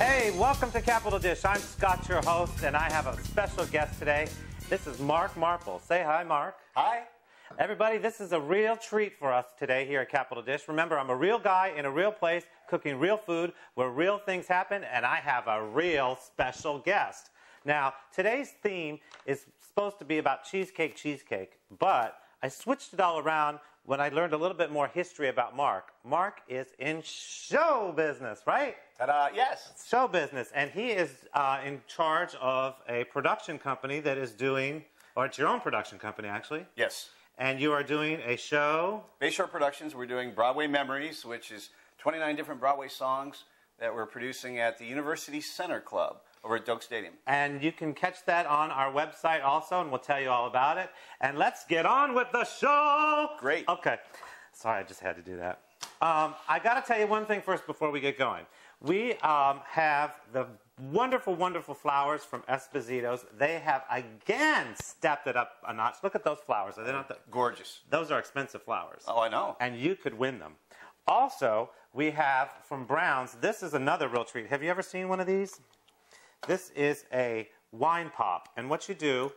Hey, welcome to Capital Dish. I'm Scott, your host, and I have a special guest today. This is Mark Marple. Say hi, Mark. Hi. Everybody, this is a real treat for us today here at Capital Dish. Remember, I'm a real guy in a real place, cooking real food, where real things happen, and I have a real special guest. Now, today's theme is supposed to be about cheesecake, but I switched it all around when I learned a little bit more history about Mark. Mark is in show business, right? Ta-da, yes. Show business, and he is in charge of a production company that is doing, or it's your own production company, actually. Yes. And you are doing a show? Bayshore Productions, we're doing Broadway Memories, which is 29 different Broadway songs that we're producing at the University Center Club over at Doak Stadium. And you can catch that on our website also, and we'll tell you all about it. And let's get on with the show. Great. Okay. Sorry, I just had to do that. I got to tell you one thing first before we get going. We have the wonderful, wonderful flowers from Esposito's. They have, again, stepped it up a notch. Look at those flowers. Are they not gorgeous? Those are expensive flowers. Oh, I know. And you could win them. Also, we have from Brown's, this is another real treat. Have you ever seen one of these? This is a wine pop. And what you do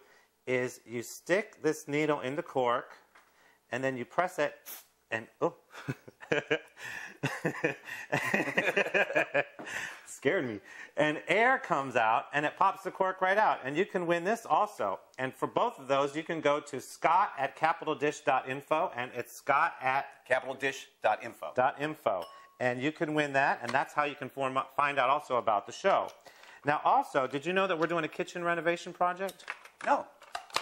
is you stick this needle in the cork, and then you press it, and, oh. Scared me. And air comes out, and it pops the cork right out. And you can win this also. And for both of those, you can go to scott@capitaldish.info, and it's capitaldish.info. And you can win that, and that's how you can find out also about the show. Now, also, did you know that we're doing a kitchen renovation project? No.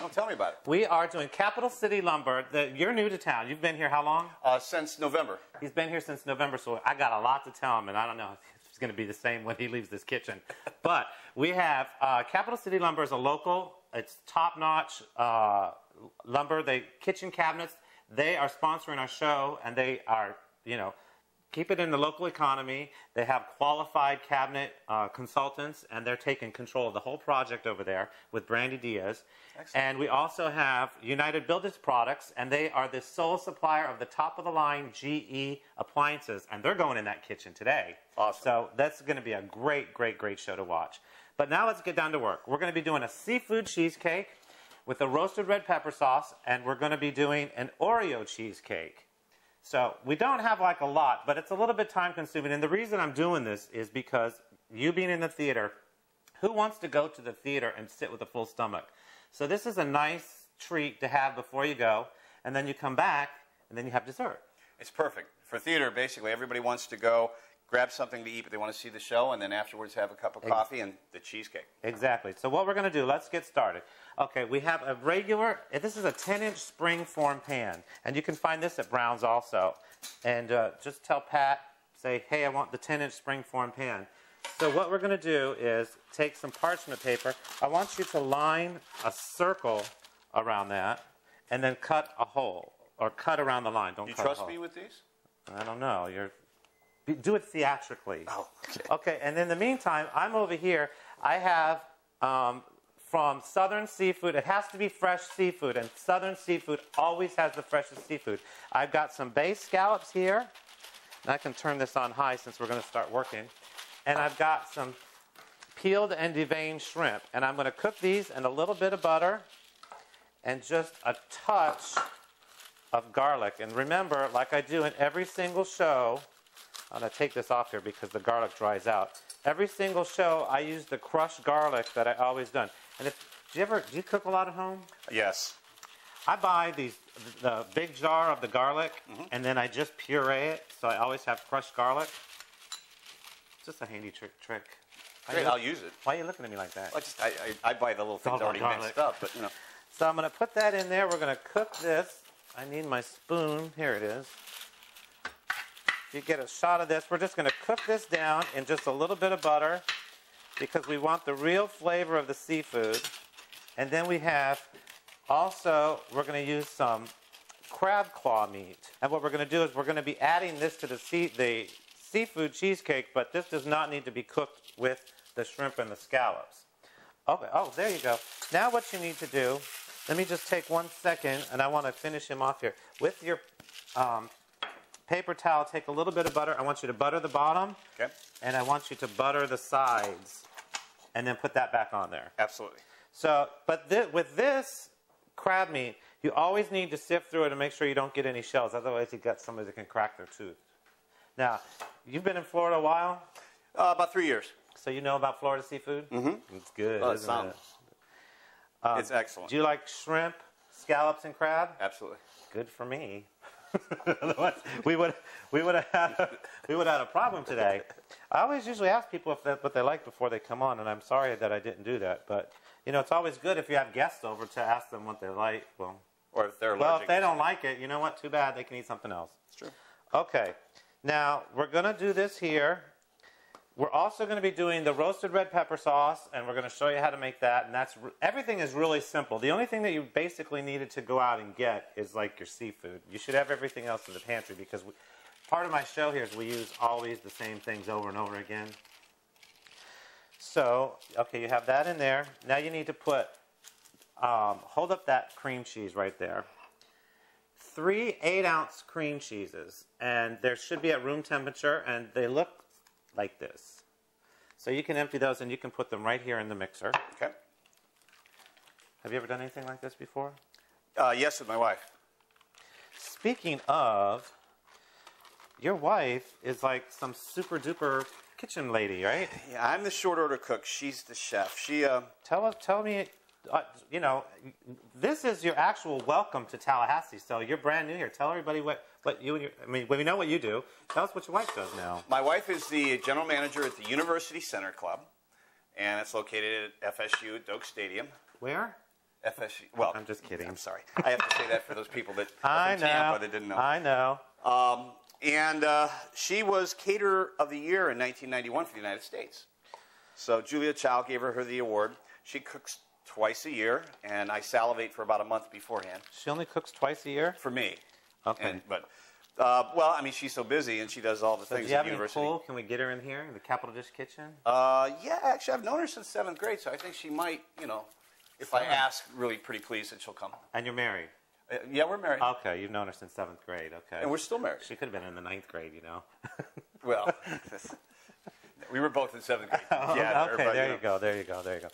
Don't tell me about it. We are doing Capital City Lumber. You're new to town. You've been here how long? Since November. He's been here since November, so I got a lot to tell him, and I don't know if it's going to be the same when he leaves this kitchen. But we have Capital City Lumber is a local. It's top-notch lumber. Kitchen cabinets. They are sponsoring our show, and they are, keep it in the local economy. They have qualified cabinet consultants, and they're taking control of the whole project over there with Brandy Diaz. Excellent. And we also have United Builders Products, and they are the sole supplier of the top-of-the-line GE appliances, and they're going in that kitchen today. Awesome. So that's going to be a great, great, great show to watch. But now let's get down to work. We're going to be doing a seafood cheesecake with a roasted red pepper sauce, and we're going to be doing an Oreo cheesecake. So we don't have like a lot, but it's a little bit time consuming. And the reason I'm doing this is because you being in the theater, who wants to go to the theater and sit with a full stomach? So this is a nice treat to have before you go, and then you come back, and then you have dessert. It's perfect. For theater, basically, everybody wants to go grab something to eat, but they want to see the show, and then afterwards have a cup of coffee and the cheesecake. Exactly. So what we're going to do, let's get started. Okay, we have a regular, this is a 10-inch spring-form pan, and you can find this at Brown's also. And just tell Pat, say, hey, I want the 10-inch spring-form pan. So what we're going to do is take some parchment paper. I want you to line a circle around that, and then cut a hole, or cut around the line. Don't cut a hole. You trust me with these? I don't know. Do it theatrically. Oh, okay. Okay, and in the meantime, I'm over here. I have from Southern Seafood. It has to be fresh seafood, and Southern Seafood always has the freshest seafood. I've got some bay scallops here. And I can turn this on high since we're going to start working. And I've got some peeled and deveined shrimp. And I'm going to cook these in a little bit of butter and just a touch of garlic. And remember, like I do in every single show, I'm going to take this off here because the garlic dries out. Every single show, I use the crushed garlic that I always done. And do you cook a lot at home? Yes. I buy the big jar of the garlic, and then I just puree it, so I always have crushed garlic. It's just a handy trick. Great, I'll use it. Why are you looking at me like that? Well, I buy the little things already mixed up, but So I'm going to put that in there. We're going to cook this. I need my spoon. Here it is. You get a shot of this. We're just going to cook this down in just a little bit of butter because we want the real flavor of the seafood. And then we have also, we're going to use some crab claw meat. And what we're going to do is we're going to be adding this to the seafood cheesecake, but this does not need to be cooked with the shrimp and the scallops. Okay. Oh, there you go. Now what you need to do, let me just take 1 second, and I want to finish him off here. With your paper towel, take a little bit of butter. I want you to butter the bottom. Okay. And I want you to butter the sides. And then put that back on there. Absolutely. So, but with this crab meat, you always need to sift through it and make sure you don't get any shells. Otherwise, you got somebody that can crack their tooth. Now, you've been in Florida a while? About 3 years. So you know about Florida seafood? Mm-hmm. It's good, isn't it? It's excellent. Do you like shrimp, scallops, and crab? Absolutely. Good for me. Otherwise, we would have had a problem today. I always usually ask people what they like before they come on, and I'm sorry that I didn't do that. But you know, it's always good if you have guests over to ask them what they like. Or if they're allergic. Well, if they don't like it, you know what? Too bad. They can eat something else. It's true. Okay. Now we're gonna do this here. We're also going to be doing the roasted red pepper sauce, and we're going to show you how to make that. And everything is really simple. The only thing that you basically needed to go out and get is like your seafood. You should have everything else in the pantry because part of my show here is we use always the same things over and over again. So, okay, you have that in there. Now you need to put, hold up that cream cheese right there. 3 8-ounce cream cheeses, and they should be at room temperature, and they look like this. So you can empty those and you can put them right here in the mixer. Okay. Have you ever done anything like this before? Yes, with my wife. Speaking of, your wife is like some super duper kitchen lady, right? Yeah, I'm the short order cook. She's the chef. She Tell me, you know, this is your actual welcome to Tallahassee. So you're brand new here. Tell everybody what you and we know what you do. Tell us what your wife does now. My wife is the general manager at the University Center Club, and it's located at FSU at Doak Stadium. Where? FSU. Well, I'm just kidding. I'm sorry. I have to say that for those people that I are from Tampa that didn't know. I know. And she was Caterer of the Year in 1991 for the United States. So Julia Chow gave her the award. She cooks twice a year, and I salivate for about a month beforehand. She only cooks twice a year? For me. Okay. Well, I mean, she's so busy, and she does all the things do you at have the any university. pull? Can we get her in here in the Capital Dish Kitchen? Yeah, actually, I've known her since 7th grade, so I think she might, you know, if I ask, really pretty pleased that she'll come. And you're married? Yeah, we're married. Okay, you've known her since 7th grade. Okay. And we're still married. She could have been in the 9th grade, you know. Well, we were both in 7th grade. Yeah. Okay. There you go. There you go. There you go.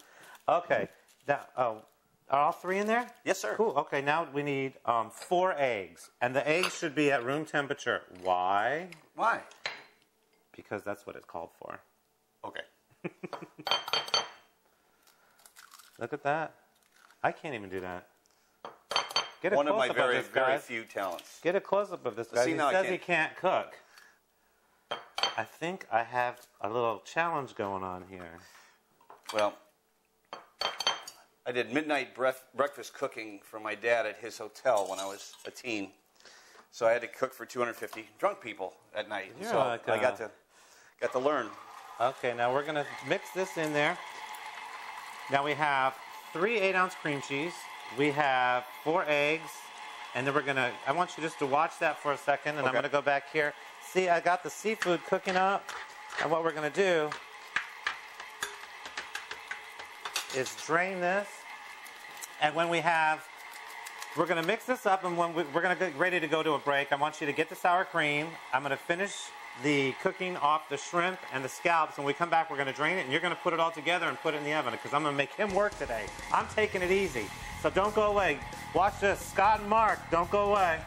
Okay. Now, are all 3 in there? Yes, sir. Cool. Okay. Now we need 4 eggs, and the eggs should be at room temperature. Why? Why? Because that's what it's called for. Okay. Look at that. I can't even do that. Get a One of my close-up very, this, very guys. few talents. Get a close-up of this guy. See, He now I says can't. he can't cook. I think I have a little challenge going on here. Well, I did midnight breakfast cooking for my dad at his hotel when I was a teen. So I had to cook for 250 drunk people at night. You're so like I got to learn. Okay, now we're going to mix this in there. Now we have 3 8-ounce cream cheese. We have 4 eggs. And then I want you just to watch that for a second. And I'm going to go back here. See, I got the seafood cooking up. And what we're going to do is drain this. And when we're going to mix this up. And when we're going to get ready to go to a break, I want you to get the sour cream. I'm going to finish the cooking off the shrimp and the scallops. When we come back, we're going to drain it, and you're going to put it all together and put it in the oven because I'm going to make him work today. I'm taking it easy. So don't go away. Watch this. Scott and Mark, don't go away.